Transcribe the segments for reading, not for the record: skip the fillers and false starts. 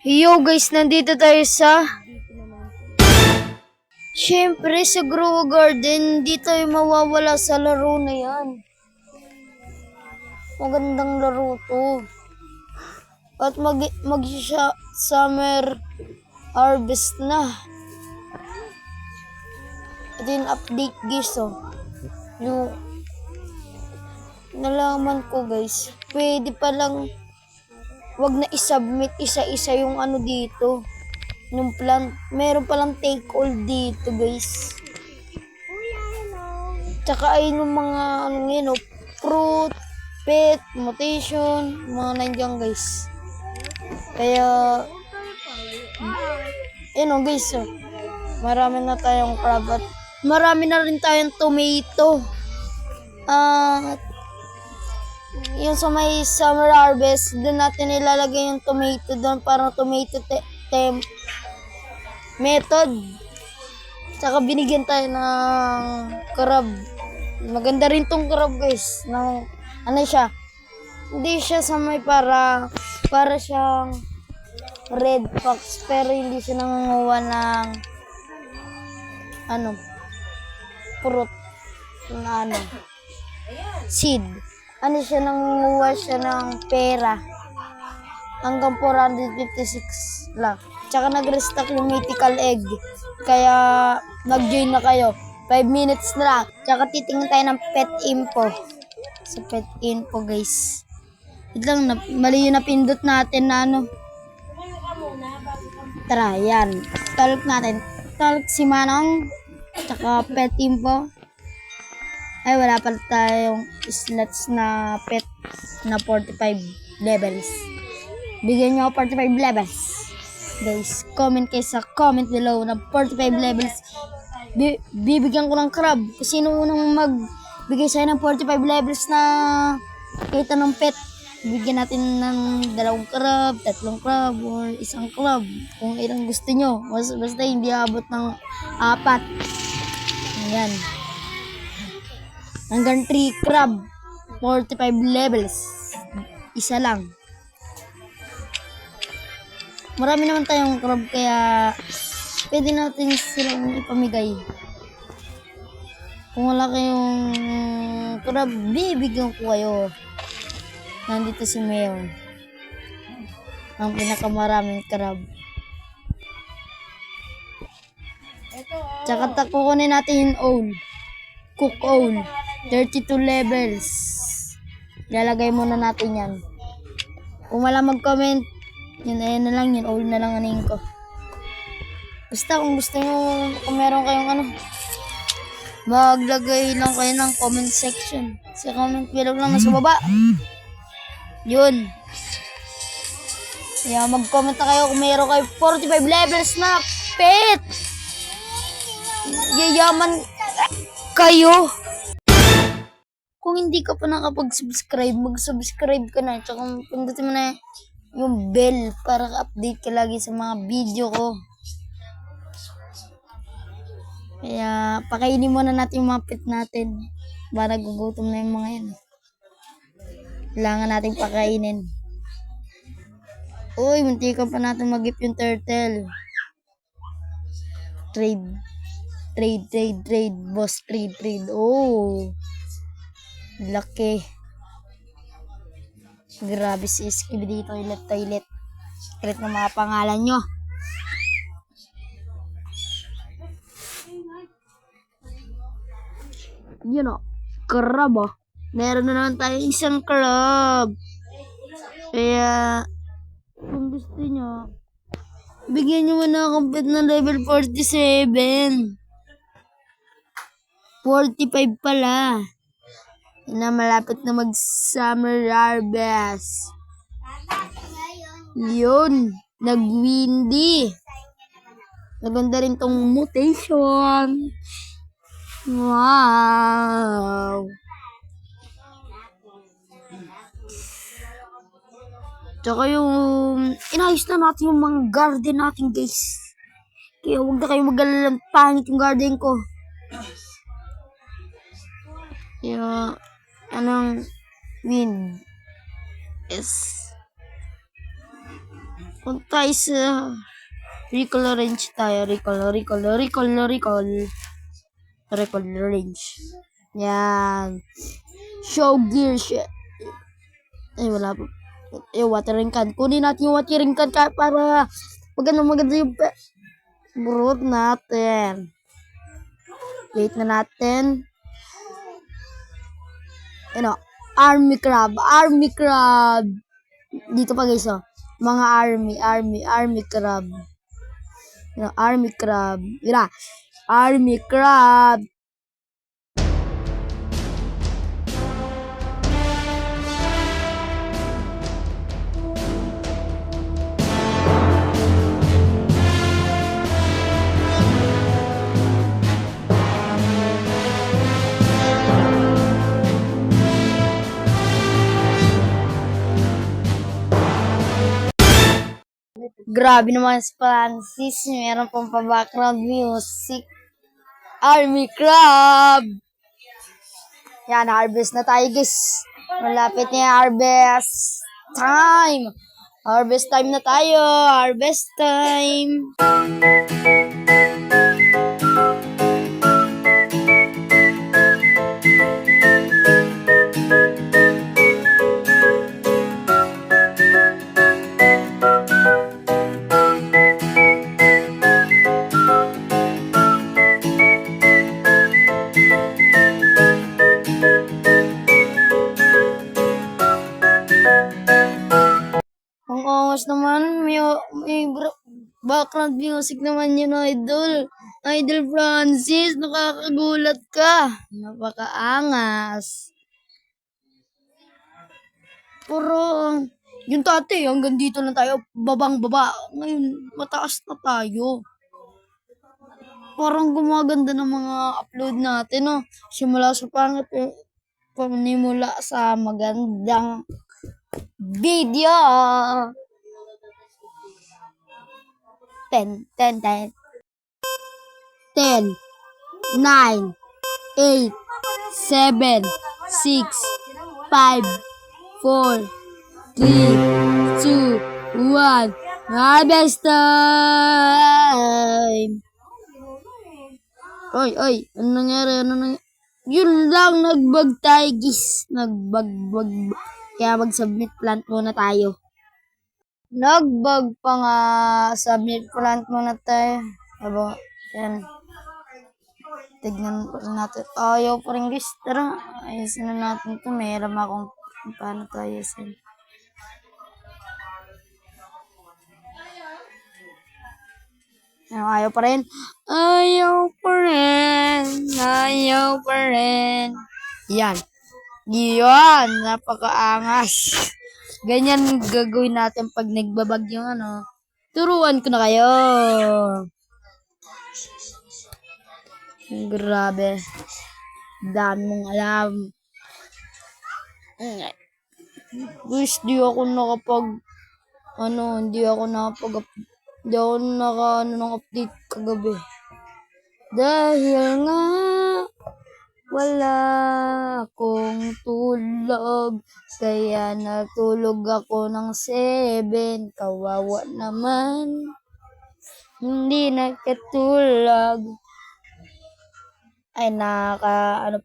Yo guys, nandito tayo sa Siyempre sa Grow Garden, hindi tayo mawawala sa laro na yan. Magandang laro to. At summer harvest na. Ito yung update guys yung nalaman ko guys, pwede palang wag na isubmit isa-isa yung ano dito. Yung plant, meron palang take all dito guys. Tsaka ay yung mga ano yun, fruit, pet, mutation, mga nandiyan guys. Kaya yun guys, marami na tayong crab at marami na rin tayong tomato. Yung sa may summer harvest, doon natin ilalagay yung tomato doon, parang tomato method. Tsaka binigyan tayo ng crab. Maganda rin tong crab guys. Ano siya? Hindi siya sa may para siyang red fox, pero hindi siya nangunguha ng fruit na seed. Siya nangunguha siya ng pera. Hanggang 456 lang. Tsaka nag-restock yung mythical egg. Kaya mag-join na kayo. 5 minutes na lang. Tsaka titingin tayo ng pet info. Sa pet info guys. Ito lang, mali yung napindot natin na Tara, yan. Talk natin. Talk si Manong. Tsaka pet info. Ay, wala pala tayong slots na pet na 45 levels. Bigyan nyo ako 45 levels. Guys, comment kayo sa comment below na 45 levels. Bibigyan ko ng crab. Kung sino unang magbigay sa'yo ng 45 levels na kahit anong pet, bigyan natin ng 2 crab, 3 crab, or 1 crab. Kung ilang gusto nyo. Basta hindi abot ng 4. Ayan. Hanggang 3 crab. 45 levels. Isa lang. Marami naman tayong crab kaya pwede natin silang ipamigay. Kung wala kayong crab, bibigyan ko kayo. Nandito si Mayor. Ang pinakamaraming crab. Tsaka kukunin natin yung owl. Cook owl. 32 levels. Lalagay muna natin yan. Kung wala mag-comment, yun na lang, yun owl na lang anin ko. Basta kung gusto nyo, kung meron kayong maglagay lang kayo ng comment section. Sa comment below lang nasa baba. Yun. Kaya mag-comment na kayo kung meron kayo 45 levels na pet. Yayaman kayo. Kung hindi ka pa nakapag-subscribe, mag-subscribe ka na. Tsaka pindutin mo na yung bell para update ka lagi sa mga video ko. Kaya pakainin muna natin yung mga pet natin. Para gugutom na yung mga yan. Kailangan natin pakainin. Uy, munti ka pa natin mag-gift yung turtle. Trade. Boss, trade. Oh. Laki. Grabe si Skibidi toilet. Secret ng mga pangalan nyo. Yun crab Meron na naman tayo isang crab. Kaya, kung gusto nyo, bigyan nyo muna akong pet na level 47. 45 pala. Na malapit na mag-summer harvest. Yun. Nag-windy. Maganda rin tong mutation. Wow. Tsaka yung inayos na natin yung mga garden natin guys. Kaya huwag na kayo mag-alala, pangit yung garden ko. Kaya wind is Punta tayo sa recall range tayo. Recall range. Yan. Show gear shit. Ay, wala po. Watering can. Kunin natin yung watering can para maganda yung brute natin. Wait na natin. Ano? Army crab. Dito pa guys, oh. Mga army crab. Army crab. Mira. Army crab. Grabe naman si Francis. Meron pang pa-background music. Army crab! Yan, harvest na tayo guys. Malapit na yung harvest time. Harvest time na tayo. Harvest time. Ang angas naman, may background music naman yun, idol. Idol Francis, nakakagulat ka. Napakaangas. Pero, yung tate, hanggang dito lang tayo, babang-baba. Ngayon, mataas na tayo. Parang gumaganda ng mga upload natin, no? Simula sa pangit, panimula sa magandang video. 10, 9, 8, 7, 6, 5, 4, 3, 2, 1, harvest time! Oy, ano nangyari? Yun lang, nagbag tayo, guys. Nagbag. Kaya mag-submit plant muna tayo. Nagbag pa nga. Submit plant muna tayo. Aba, yan. Tignan pa natin. Ayaw pa rin, guys. Tara, ayusin na natin ito. Mayroon akong paano tayo ayusin. Ayaw pa rin. Yan. Napakaangas. Ganyan gagawin natin pag nagbabag yung ano. Turuan ko na kayo. Grabe. Dami mong alam. Guys, hindi ako ng update kagabi. Dahil nga wala akong tulog, kaya natulog ako ng 7. Kawawa naman, hindi nakatulog. Ay, nakasali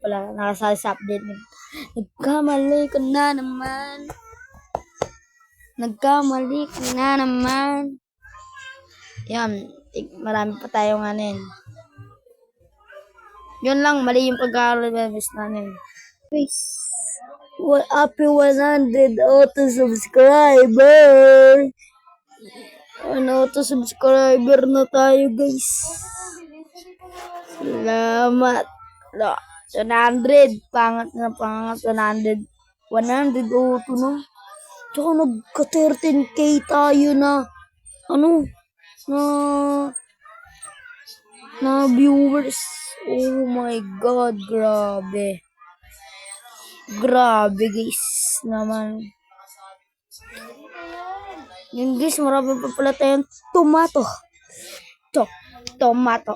sa update. Nagkamali ko na naman. Yan, marami pa tayong anin. Yun lang, mali yung pagka-release namin. Guys, happy 100 auto-subscriber! Auto-subscriber na tayo, guys. Salamat. 100. Pangat 100. 100 auto, no? Tsaka nagka-13K tayo na viewers. Oh my God, grabe. Grabe, guys, naman. Yung guys, marami pa pala tayong tomato. Tomato.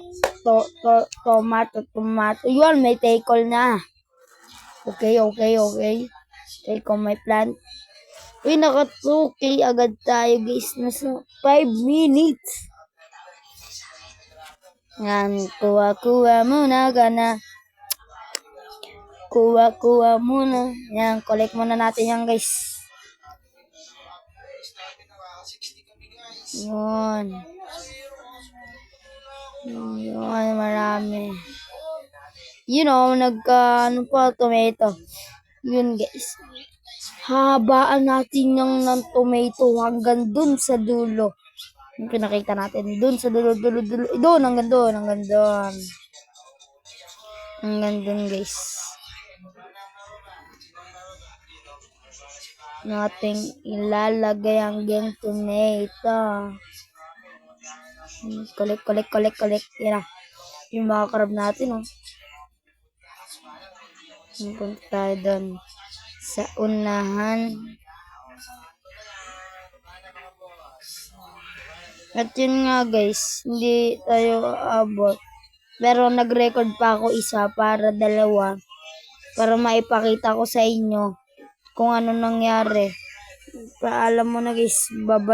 Yun, may take all na. Okay. Take all my plant. Uy, naka 2K agad tayo guys. Nasa 5 minutes. Yan, kuha-kuha muna ka na. Kuha-kuha muna. Yan, collect muna natin yan guys. Yun. Yun, marami. Ano pa, tomato. Yun guys. Habaan natin ng tomato hanggang dun sa dulo. Yung pinakita natin. Dun sa dulo. Doon, hanggang doon. Hanggang dun guys. Nating ilalagay ang gang tomato. Collect. Yan na. Yung mga crab natin, oh. Punta tayo doon sa unahan. At yun nga guys, hindi tayo abot. Pero nag-record pa ako isa para dalawa. Para maipakita ko sa inyo kung ano nangyari. Paalam mo na guys, bye-bye.